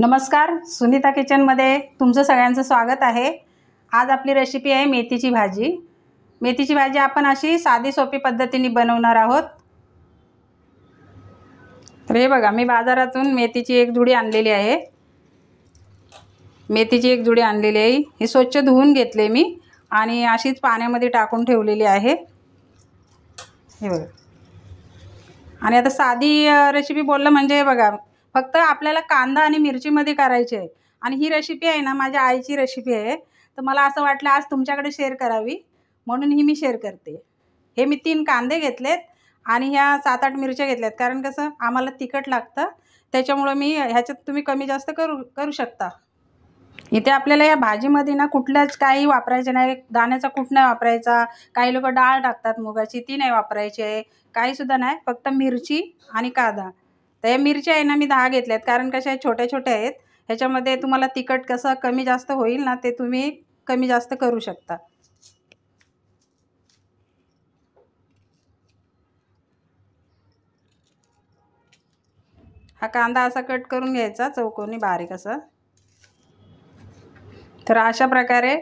नमस्कार, सुनीता किचनमध्ये तुमचं सगळ्यांचं स्वागत आहे। आज आपली रेसिपी आहे मेथीची भाजी। मेथीची भाजी आपण अशी साधी सोपी पद्धतीने बनवणार आहोत। तर हे बघा, मी बाजारातून मेथीची एक जुडी आणलेली आहे। मेथीची एक जुडी आणलेली आहे। ही स्वच्छ धुवून घेतले मी आणि अशीच पाण्यामध्ये टाकून ठेवलेली आहे। हे बघा, आणि आता साधी रेसिपी बोललं म्हणजे बघा, फक्त आपल्याला कांदा आणि मिरचीमध्ये करायची आहे। आणि ही रेसिपी आहे ना, माझ्या आईची रेसिपी आहे। तर मला असं वाटलं आज तुमच्याकडे शेअर करावी, म्हणून ही मी शेअर करते। हे मी 3 कांदे घेतलेत आणि ह्या 7-8 मिरच्या घेतल्यात, कारण कसं आम्हाला तिखट लागतं, त्याच्यामुळे मी ह्याच्यात तुम्ही कमी जास्त करू शकता। इथे आपल्याला या भाजीमध्ये ना कुठल्याच काही वापरायचं नाही। दाण्याचा कूट नाही वापरायचा, काही लोक डाळ टाकतात मुगाची, ती नाही वापरायची आहे, काही सुद्धा नाही, फक्त मिरची आणि कांदा। तर या मिरच्या आहे ना मी 10 घेतल्यात, कारण कशा छोट्या छोट्या आहेत। ह्याच्यामध्ये तुम्हाला तिखट कसं कमी जास्त होईल ना, ते तुम्ही कमी जास्त करू शकता। हा कांदा असा कट करून घ्यायचा, चौकोनी बारीक असा। तर अशा प्रकारे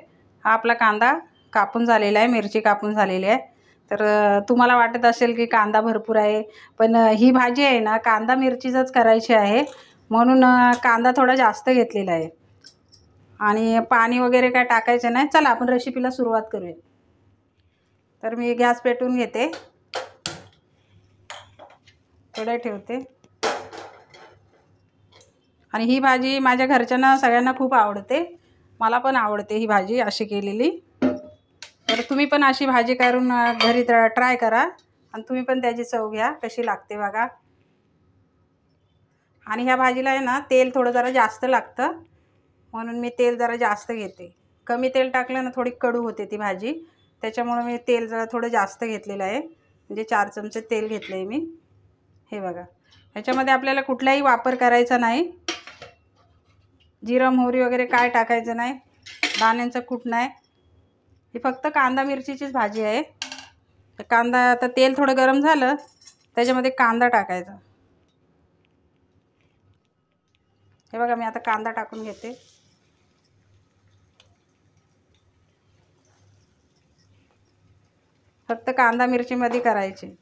हा आपला कांदा कापून झालेला आहे, मिरची कापून झालेली आहे। तर तुम्हाला वाटत असेल की कांदा भरपूर आहे, पण ही भाजी आहे ना कांदा मिरचीच करायची आहे, म्हणून कांदा थोडा जास्त घेतलेला आहे। आणि पाणी वगैरे काय टाकायचं नाही। चला आपण रेसिपीला सुरुवात करूया। तर मी गॅस पेटवून घेते, कढई ठेवते। आणि ही भाजी माझ्या घरच्यांना सगळ्यांना खूप आवडते, मला पण आवडते ही भाजी अशी केलेली। तर तुम्ही पण अशी भाजी करून घरी ट्राय करा आणि तुम्ही पण त्याची चव घ्या कशी लागते बघा। आणि ह्या भाजीला आहे ना तेल थोडं जरा जास्त लागतं, म्हणून मी तेल जरा जास्त घेते। कमी तेल टाकलं ना थोडी कडू होते ती भाजी, त्याच्यामुळे मी तेल जरा थोडं जास्त घेतलेलं आहे, म्हणजे 4 चमचे तेल घेतलं आहे मी। हे बघा, ह्याच्यामध्ये आपल्याला कुठलाही वापर करायचा नाही, जिरं मोहरी वगैरे काय टाकायचं नाही, दाण्यांचा कूट नाही, ही फक्त कांदा मिरचीचीच भाजी आहे। तर कांदा, आता तेल थोडं गरम झालं त्याच्यामध्ये कांदा टाकायचा। हे बघा, मी आता कांदा टाकून घेते। फक्त कांदा मिरचीमध्ये करायचे।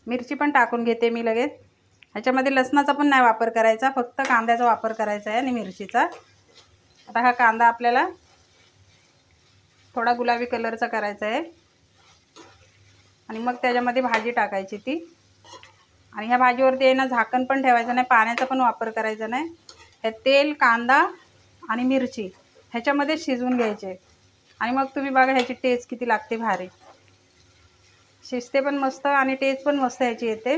मिरची पण टाकून घेते मी लगेच। ह्याच्यामध्ये लसणाचा पण नाही वापर करायचा, फक्त कांद्याचा वापर करायचा आहे आणि मिरचीचा। आता हा कांदा आपल्याला थोडा गुलाबी कलरचा करायचा आहे आणि मग त्याच्यामध्ये भाजी टाकायची ती। आणि ह्या भाजीवरती आहे ना झाकण पण ठेवायचं नाही, पाण्याचा पण वापर करायचा नाही। हे तेल, कांदा आणि मिरची ह्याच्यामध्ये शिजवून घ्यायचे आणि मग तुम्ही बघा ह्याची टेस्ट किती लागते भारी। शिजते पण मस्त आणि टेस्ट पण मस्त ह्याची येते।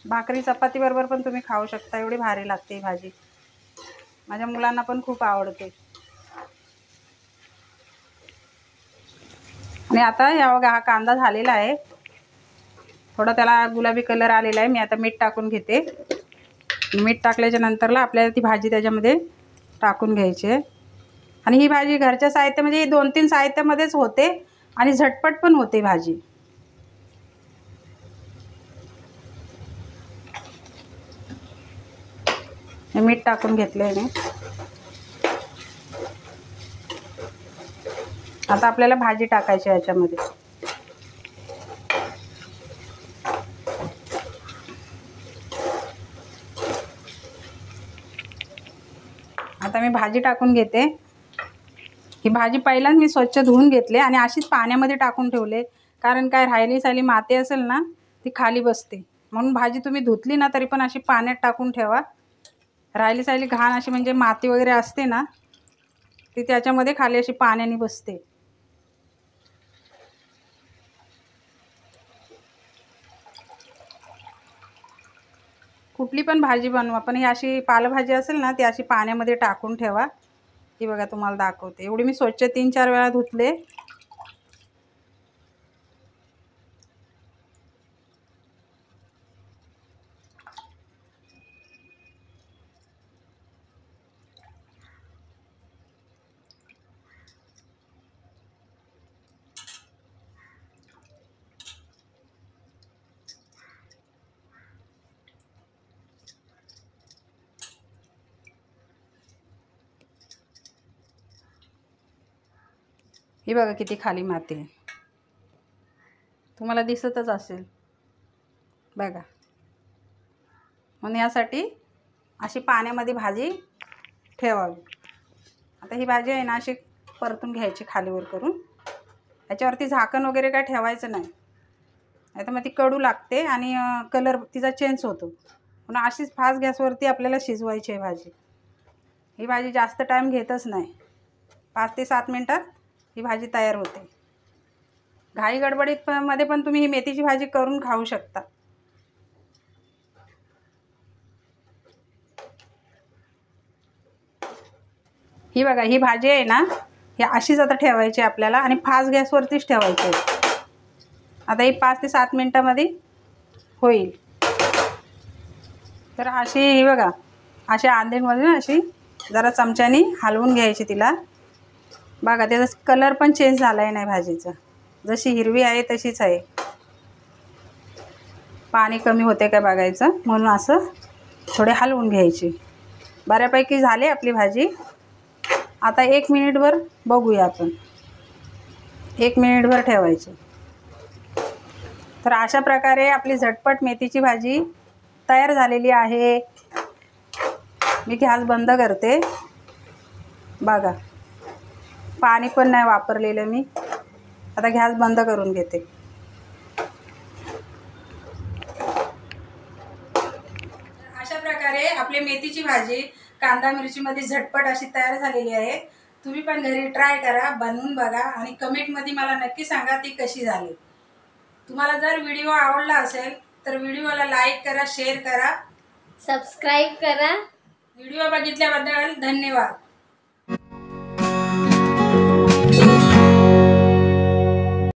भाकरी चपाती बरोबर पण तुम्ही खाऊ शकता, एवढी भारी लागते ही भाजी। माझ्या मुलांना पण खूप आवडते। आणि आता या बघा, हा कांदा झालेला आहे, थोडा त्याला गुलाबी कलर आलेला आहे। मी आता मीठ टाकून घेते। मीठ टाकल्याच्या नंतरला आपल्याला ती भाजी त्याच्यामध्ये टाकून घ्यायची आहे। आणि ही भाजी घरच्या साहित्य म्हणजे 2-3 साहित्यामध्येच होते आणि झटपट पण होते भाजी। हे मीठ टाकून घेतलंय मी। आता आपल्याला भाजी टाकायची याच्यामध्ये। आता मी भाजी टाकून घेते। ही भाजी पहिलाच मी स्वच्छ धुवून घेतले आणि अशीच पाण्यामध्ये टाकून ठेवले, कारण काय राहिली साली माती असेल ना ती खाली बसते, म्हणून भाजी तुम्ही धुतली ना तरी पण अशी पाण्यात टाकून ठेवा। राहिली साली घाण अशी म्हणजे माती वगैरे असते ना, ती त्याच्यामध्ये खाली अशी पाण्याने बसते। कुठली पण भाजी बनवा, पण ही अशी पालेभाजी असेल ना ती अशी पाण्यामध्ये टाकून ठेवा। ही बघा, तुम्हाला दाखवते, एवढी मी स्वच्छ 3-4 वेळा धुतले। ही बघा किती खाली माती आहे, तुम्हाला दिसतच असेल बघा. म्हणून यासाठी अशी पाण्यामध्ये भाजी ठेवावी. आता ही भाजी आहे ना अशी परतून घ्यायची खालीवर करून. याच्यावरती झाकण वगैरे काय ठेवायचं नाही, नाही तर मग ती कडू लागते आणि कलर तिचा चेंज होतो. म्हणून अशीच फास्ट गॅसवरती आपल्याला शिजवायची आहे भाजी. ही भाजी जास्त टाईम घेतच नाही, 5 ते 7 मिनटात ही भाजी तयार होते. घाई गडबडीत मध्ये पण तुम्ही ही मेथीची भाजी करून खाऊ शकता. ही बघा ही भाजी आहे ना, ही अशीच आता ठेवायची आपल्याला आणि फास्ट गॅसवरतीच ठेवायची आहे. आता ही 5 ते 7 मिनटामध्ये होईल. तर अशी ही बघा अशा आंधेमध्ये अशी जरा चमच्याने हलवून घ्यायची तिला. बघा त्याचा कलर पण चेंज झाला आहे नाही भाजीचा, जशी हिरवी आहे तशीच आहे. पाणी कमी होते काय बघायचं, म्हणून असं थोडे हलवून घ्यायची. बऱ्यापैकी झाली आपली भाजी. आता 1 मिनिटभर बघूया आपण, 1 मिनिटभर ठेवायची. तर अशा प्रकारे आपली झटपट मेथीची भाजी तयार झालेली आहे. मी गॅस बंद करते. बघा पाणी पण नाही वापरलेलं मी. आता गॅस बंद करून घेते. अशा प्रकारे आपली मेथीची भाजी कांदा मिरचीमध्ये झटपट अशी तयार झालेली आहे. तुम्ही पण घरी ट्राय करा, बनवून बघा आणि कमेंटमध्ये मला नक्की सांगा ती कशी झाली. तुम्हाला जर व्हिडिओ आवडला असेल तर व्हिडिओला लाईक करा, शेअर करा, सबस्क्राईब करा. व्हिडिओ बघितल्याबद्दल धन्यवाद.